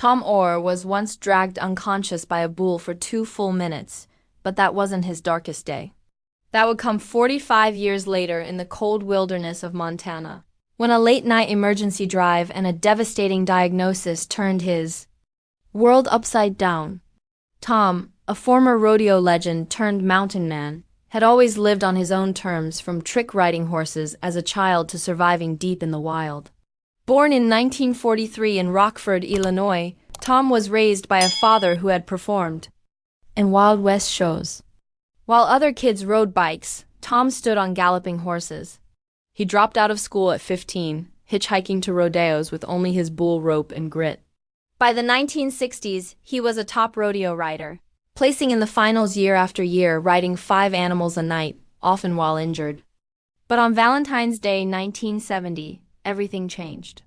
Tom Orr was once dragged unconscious by a bull for 2 full minutes, but that wasn't his darkest day. That would come 45 years later in the cold wilderness of Montana, when a late-night emergency drive and a devastating diagnosis turned his world upside down. Tom, a former rodeo legend turned mountain man, had always lived on his own terms, from trick riding horses as a child to surviving deep in the wild. Born in 1943 in Rockford, Illinois, Tom was raised by a father who had performed in Wild West shows. While other kids rode bikes, Tom stood on galloping horses. He dropped out of school at 15, hitchhiking to rodeos with only his bull rope and grit. By the 1960s, he was a top rodeo rider, placing in the finals year after year, riding 5 animals a night, often while injured. But on Valentine's Day 1970, everything changed.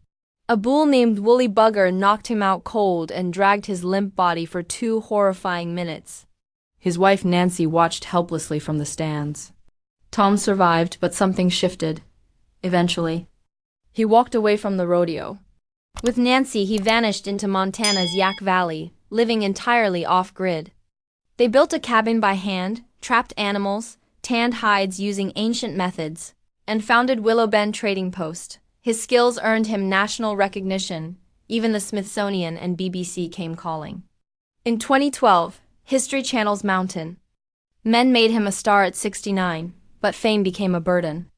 A bull named Woolly Bugger knocked him out cold and dragged his limp body for 2 horrifying minutes. His wife Nancy watched helplessly from the stands. Tom survived, but something shifted. Eventually, he walked away from the rodeo. With Nancy, he vanished into Montana's Yak Valley, living entirely off-grid. They built a cabin by hand, trapped animals, tanned hides using ancient methods, and founded Willow Bend Trading Post. His skills earned him national recognition. Even the Smithsonian and BBC came calling. In 2012, History Channel's Mountain Men made him a star at 69, but fame became a burden.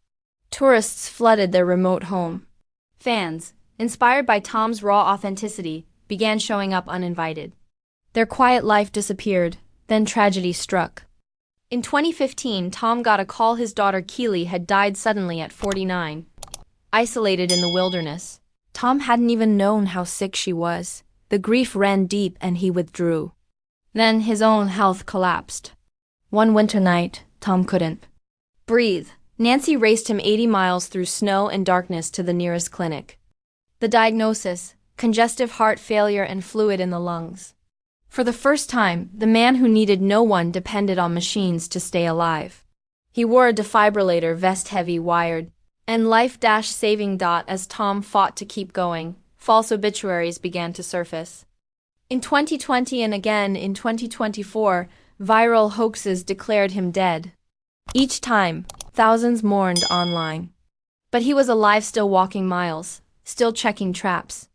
Tourists flooded their remote home. Fans, inspired by Tom's raw authenticity, began showing up uninvited. Their quiet life disappeared, then tragedy struck. In 2015, Tom got a call his daughter Keely had died suddenly at 49. Isolated in the wilderness, Tom hadn't even known how sick she was. The grief ran deep and he withdrew. Then his own health collapsed. One winter night, Tom couldn't breathe. Nancy raced him 80 miles through snow and darkness to the nearest clinic. The diagnosis: congestive heart failure and fluid in the lungs. For the first time, the man who needed no one depended on machines to stay alive. He wore a defibrillator vest, heavy wired, and life-saving dot as Tom fought to keep going. False obituaries began to surface. In 2020 and again in 2024, viral hoaxes declared him dead. Each time, thousands mourned online. But he was alive, still walking miles, still checking traps.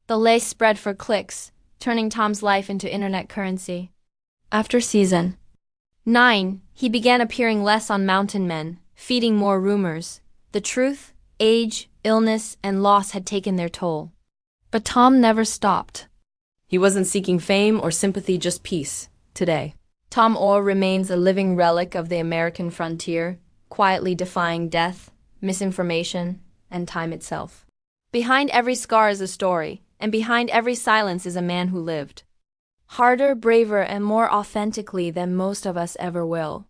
The lay spread for clicks, turning Tom's life into internet currency. After season 9, he began appearing less on Mountain Men, feeding more rumors. The truth, age, illness, and loss had taken their toll. But Tom never stopped. He wasn't seeking fame or sympathy, just peace. Today, Tom Orr remains a living relic of the American frontier, quietly defying death, misinformation, and time itself. Behind every scar is a story, and behind every silence is a man who lived harder, braver, and more authentically than most of us ever will.